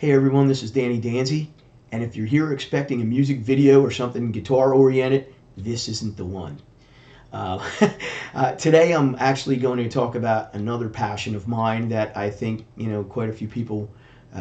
Hey everyone, this is Danny Danzy, and if you're here expecting a music video or something guitar oriented, this isn't the one. Uh, Today I'm actually going to talk about another passion of mine that I think quite a few people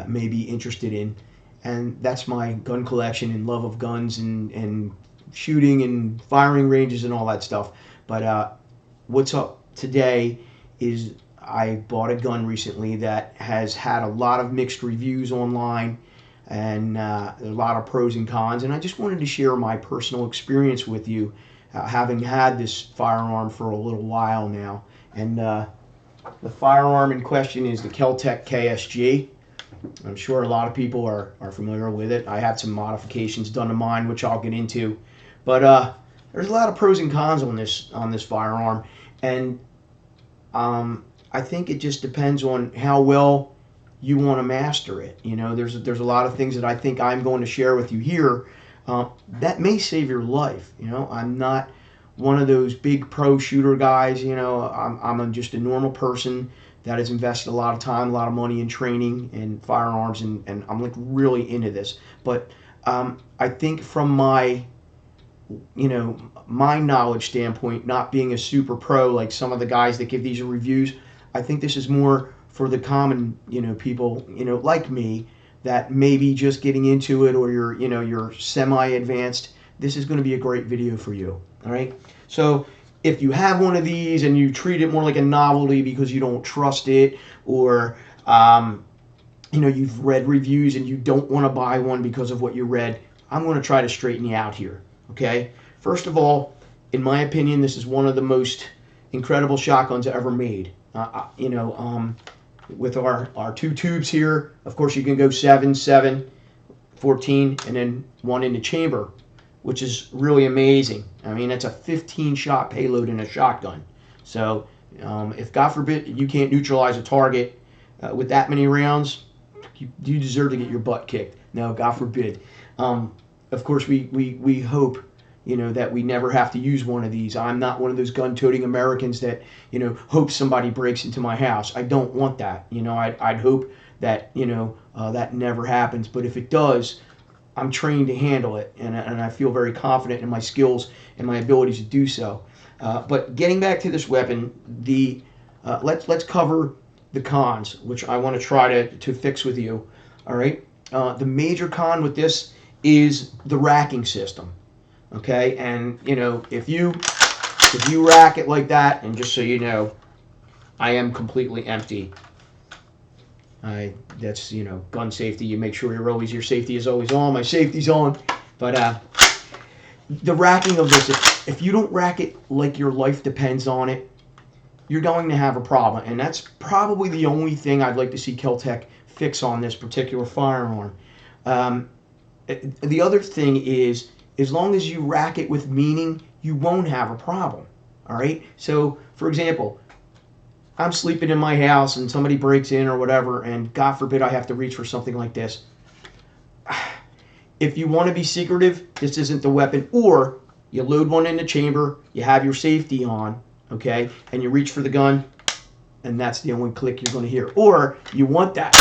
may be interested in, and that's my gun collection and love of guns and shooting and firing ranges and all that stuff. But what's up today is I bought a gun recently that has had a lot of mixed reviews online and a lot of pros and cons, and I just wanted to share my personal experience with you, having had this firearm for a little while now. And the firearm in question is the Kel Tec KSG. I'm sure a lot of people are familiar with it. I had some modifications done to mine, which I'll get into, but there's a lot of pros and cons on this firearm, and I think it just depends on how well you want to master it. There's a lot of things that I think I'm going to share with you here that may save your life. I'm not one of those big pro shooter guys. I'm just a normal person that has invested a lot of time, a lot of money in training and firearms, and I'm like really into this. But I think from my my knowledge standpoint, not being a super pro like some of the guys that give these reviews, I think this is more for the common, people, like me, that may be just getting into it, or you're semi-advanced. This is going to be a great video for you. All right. So if you have one of these and you treat it more like a novelty because you don't trust it, or you've read reviews and you don't want to buy one because of what you read, I'm going to try to straighten you out here. Okay. First of all, in my opinion, this is one of the most incredible shotguns ever made. With our two tubes here, of course you can go 7, 7, 14, and then one in the chamber, which is really amazing. I mean, that's a 15 shot payload in a shotgun. So if God forbid you can't neutralize a target with that many rounds, you deserve to get your butt kicked. No, God forbid. Of course we hope that we never have to use one of these. I'm not one of those gun-toting Americans that, hope somebody breaks into my house. I don't want that. I'd hope that, that never happens. But if it does, I'm trained to handle it, and I feel very confident in my skills and my abilities to do so. But getting back to this weapon, let's cover the cons, which I want to try to fix with you. All right. The major con with this is the racking system. Okay, and if you rack it like that, and just so you know, I am completely empty. That's gun safety. You make sure your safety is always on. My safety's on. But the racking of this, if you don't rack it like your life depends on it, you're going to have a problem, and that's probably the only thing I'd like to see Kel Tec fix on this particular firearm. The other thing is, as long as you rack it with meaning, you won't have a problem. All right. So, for example, I'm sleeping in my house and somebody breaks in or whatever, and God forbid I have to reach for something like this. If you want to be secretive, this isn't the weapon. Or you load one in the chamber, you have your safety on, okay, and you reach for the gun, and that's the only click you're going to hear. Or you want that.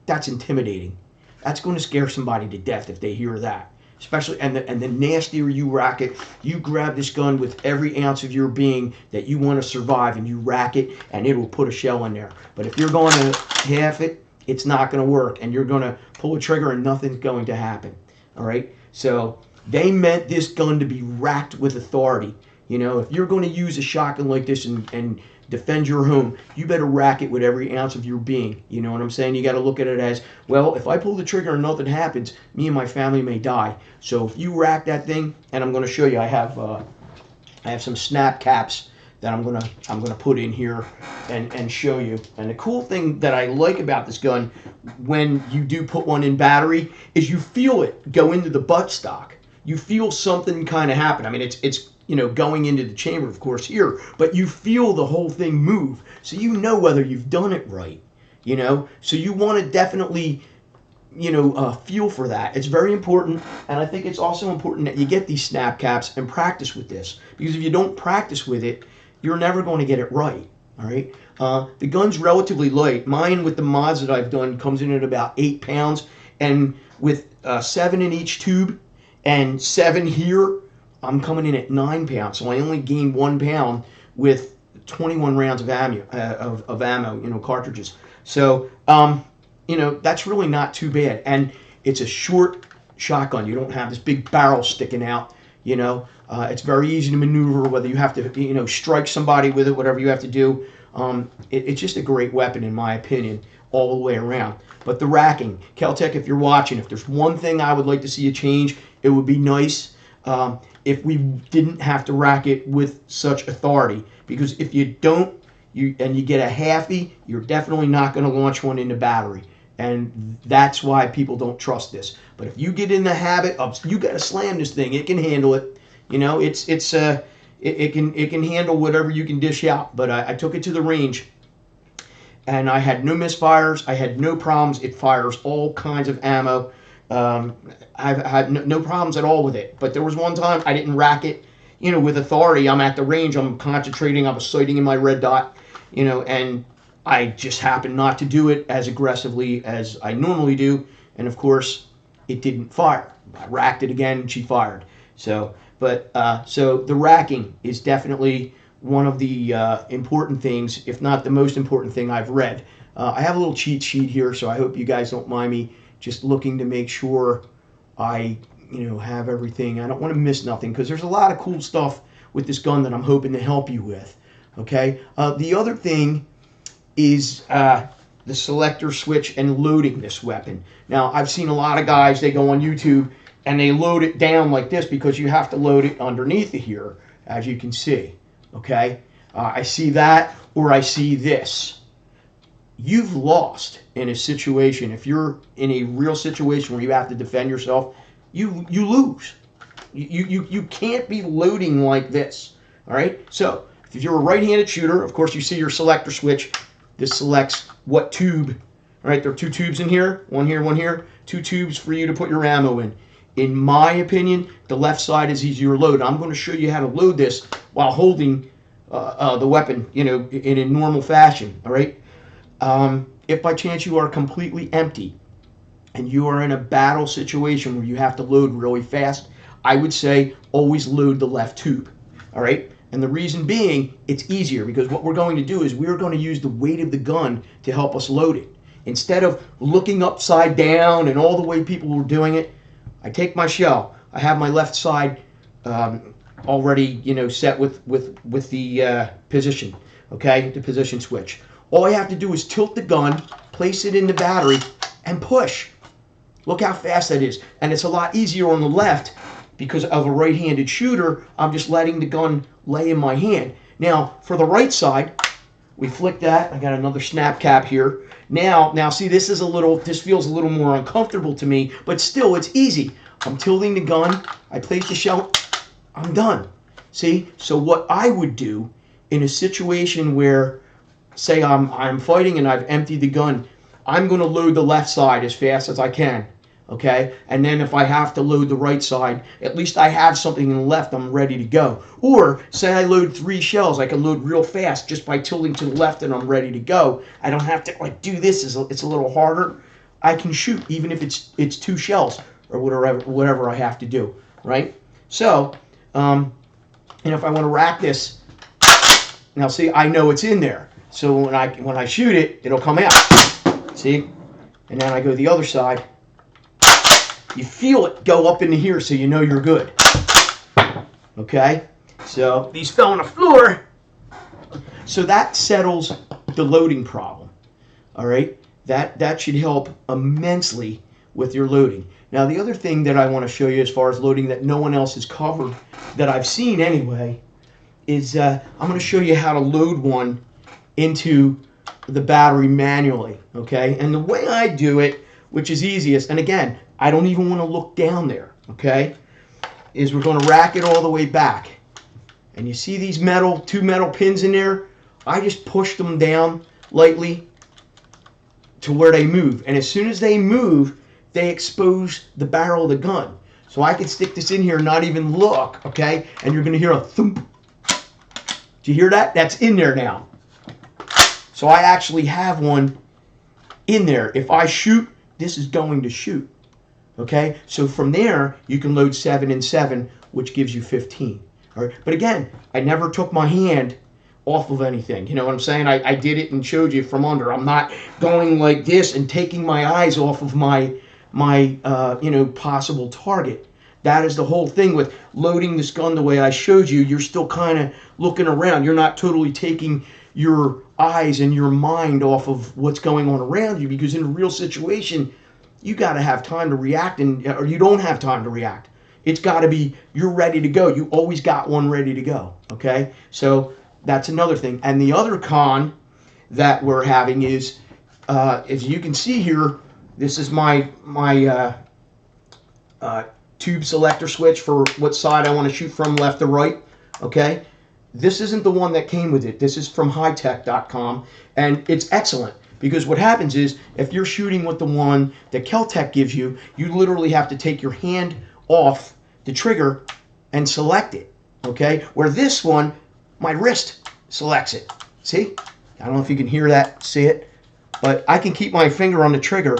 That's intimidating. That's going to scare somebody to death if they hear that. Especially, and the nastier you rack it, you grab this gun with every ounce of your being that you want to survive, and you rack it, and it will put a shell in there. But if you're going to half it, it's not going to work, and you're going to pull a trigger and nothing's going to happen. All right. So they meant this gun to be racked with authority. If you're going to use a shotgun like this and defend your home, you better rack it with every ounce of your being. You know what I'm saying? You got to look at it as, well, if I pull the trigger and nothing happens, me and my family may die. So if you rack that thing, and I'm going to show you, I have some snap caps that I'm gonna put in here and show you. And the cool thing that I like about this gun, when you do put one in battery, is you feel it go into the buttstock. You feel something kind of happen. I mean, it's going into the chamber, of course, here, but you feel the whole thing move, so you know whether you've done it right. So you want to definitely feel for that. It's very important, and I think it's also important that you get these snap caps and practice with this, because if you don't practice with it, you're never going to get it right. All right. The gun's relatively light. Mine, with the mods that I've done, comes in at about 8 pounds, and with 7 in each tube and 7 here, I'm coming in at 9 pounds. So I only gained 1 pound with 21 rounds of ammo, cartridges. So, that's really not too bad. And it's a short shotgun. You don't have this big barrel sticking out. It's very easy to maneuver, whether you have to, strike somebody with it, whatever you have to do. It's just a great weapon, in my opinion, all the way around. But the racking, Kel Tec, if you're watching, if there's one thing I would like to see a change, it would be nice if we didn't have to rack it with such authority. Because if you don't, and you get a halfie, you're definitely not going to launch one into battery. And that's why people don't trust this. But if you get in the habit of, you got to slam this thing, it can handle it. It can handle whatever you can dish out. But I took it to the range, and I had no misfires. I had no problems. It fires all kinds of ammo. I've had no problems at all with it. But there was one time I didn't rack it, with authority. I'm at the range. I'm concentrating. I was sighting in my red dot, and I just happened not to do it as aggressively as I normally do. And of course, it didn't fire. I racked it again, and she fired. So the racking is definitely one of the important things, if not the most important thing I've read. I have a little cheat sheet here, so I hope you guys don't mind me just looking to make sure I have everything. I don't want to miss nothing, because there's a lot of cool stuff with this gun that I'm hoping to help you with. Okay. The other thing is the selector switch and loading this weapon. Now, I've seen a lot of guys, they go on YouTube and they load it down like this, because you have to load it underneath it here, as you can see. Okay. I see that, or I see this. You've lost in a situation. If you're in a real situation where you have to defend yourself, you lose. You can't be loading like this. All right. So if you're a right-handed shooter, of course you see your selector switch. This selects what tube. All right. There are 2 tubes in here. One here, one here. 2 tubes for you to put your ammo in. In my opinion, the left side is easier to load. I'm going to show you how to load this while holding the weapon, in a normal fashion. All right. If by chance you are completely empty and you are in a battle situation where you have to load really fast, I would say always load the left tube. All right. And the reason being, it's easier, because what we're going to do is we're going to use the weight of the gun to help us load it. Instead of looking upside down and all the way people were doing it, I take my shell. I have my left side already, set with the position, okay, the position switch. All I have to do is tilt the gun, place it in the battery, and push. Look how fast that is. And it's a lot easier on the left, because of a right-handed shooter. I'm just letting the gun lay in my hand. Now, for the right side, we flick that. I got another snap cap here. Now see, this feels a little more uncomfortable to me, but still, it's easy. I'm tilting the gun. I place the shell. I'm done. See? So what I would do in a situation where, say I'm fighting and I've emptied the gun, I'm going to load the left side as fast as I can. Okay, and then if I have to load the right side, at least I have something in the left, I'm ready to go. Or say I load 3 shells, I can load real fast just by tilting to the left, and I'm ready to go. I don't have to do this. It's a little harder. I can shoot even if it's 2 shells or whatever I have to do. Right. So, and if I want to rack this, now see, I know it's in there. So when I shoot it, it'll come out. See, and then I go the other side. You feel it go up into here, so you know you're good. Okay? So these fell on the floor. So that settles the loading problem. All right? That should help immensely with your loading. Now, the other thing that I want to show you as far as loading that no one else has covered, that I've seen anyway, is I'm going to show you how to load one into the battery manually. Okay? And the way I do it, which is easiest, and again, I don't even want to look down there, okay, is we're going to rack it all the way back. And you see these 2 metal pins in there? I just push them down lightly to where they move. And as soon as they move, they expose the barrel of the gun. So I can stick this in here and not even look, okay? And you're going to hear a thump. Do you hear that? That's in there now. So I actually have one in there. If I shoot, this is going to shoot. Okay, so from there you can load 7 and 7, which gives you 15. All right, but again, I never took my hand off of anything. You know what I'm saying? I did it and showed you from under. I'm not going like this and taking my eyes off of my possible target. That is the whole thing with loading this gun the way I showed you. You're still kind of looking around. You're not totally taking your eyes and your mind off of what's going on around you, because in a real situation, you got to have time to react, or you don't have time to react. It's got to be, you're ready to go. You always got one ready to go, okay? So that's another thing. And the other con that we're having is, as you can see here, this is my tube selector switch for what side I want to shoot from, left to right, okay? This isn't the one that came with it. This is from HiTech.com, and it's excellent. Because what happens is, if you're shooting with the one that Kel Tec gives you, you literally have to take your hand off the trigger and select it, okay? Where this one, my wrist selects it. See? I don't know if you can hear that, see it, but I can keep my finger on the trigger.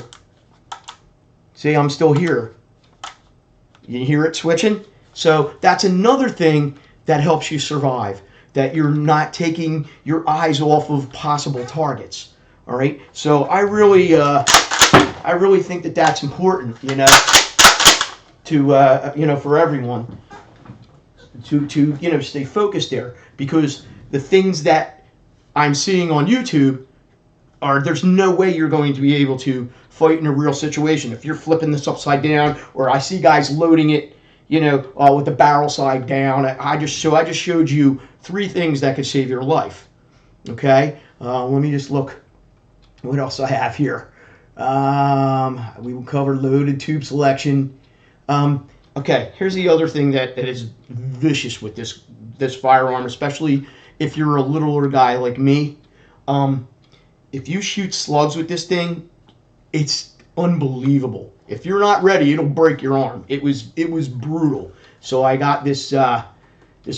See, I'm still here. You hear it switching? So that's another thing that helps you survive, that you're not taking your eyes off of possible targets. All right, so I really think that that's important, to for everyone to stay focused there, because the things that I'm seeing on YouTube there's no way you're going to be able to fight in a real situation if you're flipping this upside down, or I see guys loading it, with the barrel side down. I just showed you 3 things that could save your life. Okay, let me just look. What else I have here? We will cover loaded tube selection. Okay, here's the other thing that is vicious with this firearm, especially if you're a littler guy like me. If you shoot slugs with this thing, it's unbelievable. If you're not ready, it'll break your arm. It was brutal. So I got this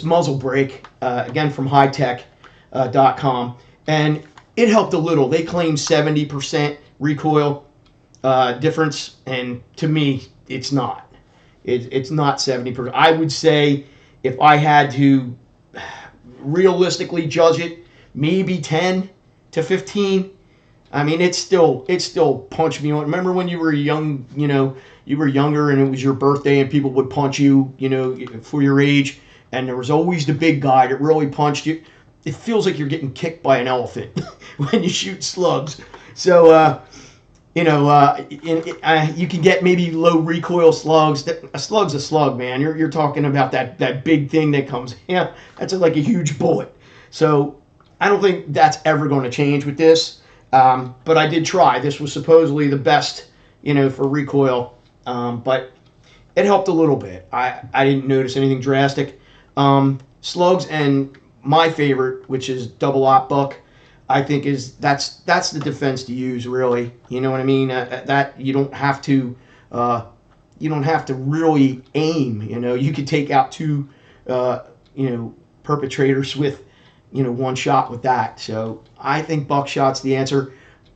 muzzle brake again from HiTech.com, and it helped a little. They claim 70% recoil difference, and to me, it's not. It's not 70%. I would say, if I had to realistically judge it, maybe 10 to 15. I mean, it still punched me on. Remember when you were young, you were younger, and it was your birthday, and people would punch you, for your age, and there was always the big guy that really punched you. It feels like you're getting kicked by an elephant when you shoot slugs. So, you can get maybe low recoil slugs. A slug's a slug, man. You're talking about that big thing that comes. Yeah, that's like a huge bullet. So I don't think that's ever going to change with this. But I did try. This was supposedly the best, for recoil. But it helped a little bit. I didn't notice anything drastic. Slugs, and my favorite, which is double op buck, I think that's the defense to use, really. You know what I mean? That you don't have to really aim. You could take out 2 perpetrators with one shot with that. So I think buckshot's the answer.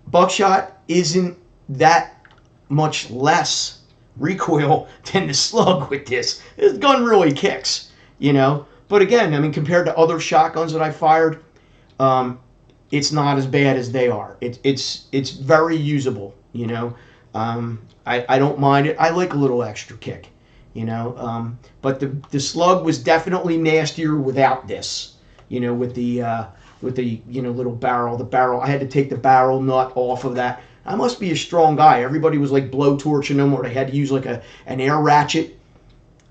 Buckshot isn't that much less recoil than the slug with this. This gun really kicks, But again, I mean, compared to other shotguns that I fired, it's not as bad as they are. It's very usable, I don't mind it. I like a little extra kick, But the slug was definitely nastier without this, with the little barrel. The barrel, I had to take the barrel nut off of that. I must be a strong guy. Everybody was like blow torching them, or they had to use like an air ratchet.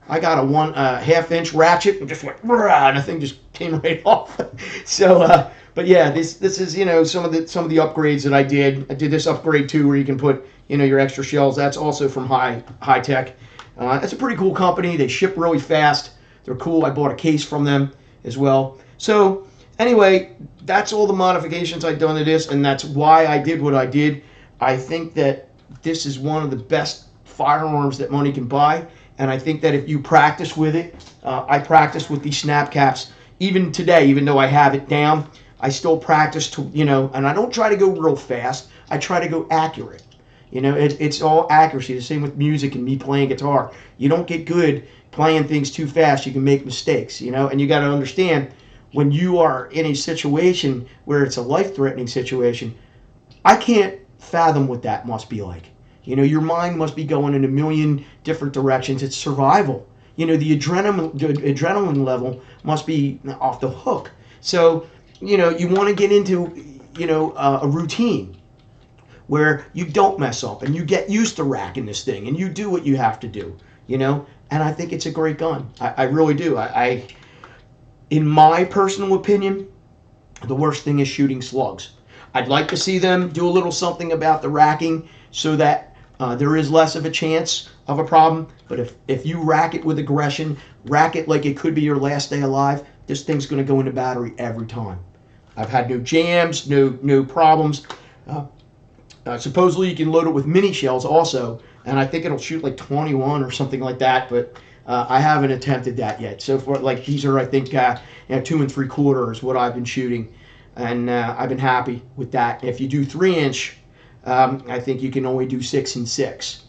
I got a 1/2 inch ratchet and just went, and the thing just came right off. So, but yeah, this is some of the upgrades that I did. I did this upgrade too, where you can put your extra shells. That's also from HiTech. It's a pretty cool company. They ship really fast. They're cool. I bought a case from them as well. So anyway, that's all the modifications I've done to this, and that's why I did what I did. I think that this is one of the best firearms that money can buy. And I think that if you practice with it, I practice with these snap caps. Even today, even though I have it down, I still practice to, and I don't try to go real fast. I try to go accurate. It's all accuracy. The same with music and me playing guitar. You don't get good playing things too fast. You can make mistakes, and you got to understand when you are in a situation where it's a life-threatening situation, I can't fathom what that must be like. Your mind must be going in a million different directions. It's survival. The adrenaline level must be off the hook. So, you want to get into, a routine where you don't mess up and you get used to racking this thing and you do what you have to do, and I think it's a great gun. I really do. In my personal opinion, the worst thing is shooting slugs. I'd like to see them do a little something about the racking so that there is less of a chance of a problem. But if you rack it with aggression, rack it like it could be your last day alive, this thing's going to go into battery every time. I've had no jams, no problems. Supposedly you can load it with mini shells also, and I think it'll shoot like 21 or something like that, but I haven't attempted that yet. So for like these are, I think 2 3/4 is what I've been shooting, and I've been happy with that. If you do 3-inch, I think you can only do 6 and 6,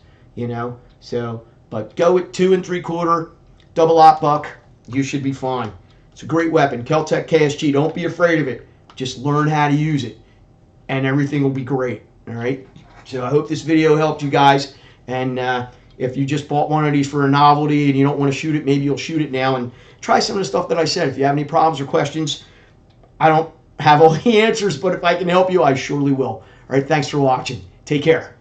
So, but go with 2 3/4 double aught buck. You should be fine. It's a great weapon. Kel Tec KSG. Don't be afraid of it. Just learn how to use it, and everything will be great. All right. So I hope this video helped you guys. And if you just bought one of these for a novelty and you don't want to shoot it, maybe you'll shoot it now and try some of the stuff that I said. If you have any problems or questions, I don't have all the answers, but if I can help you, I surely will. All right. Thanks for watching. Take care.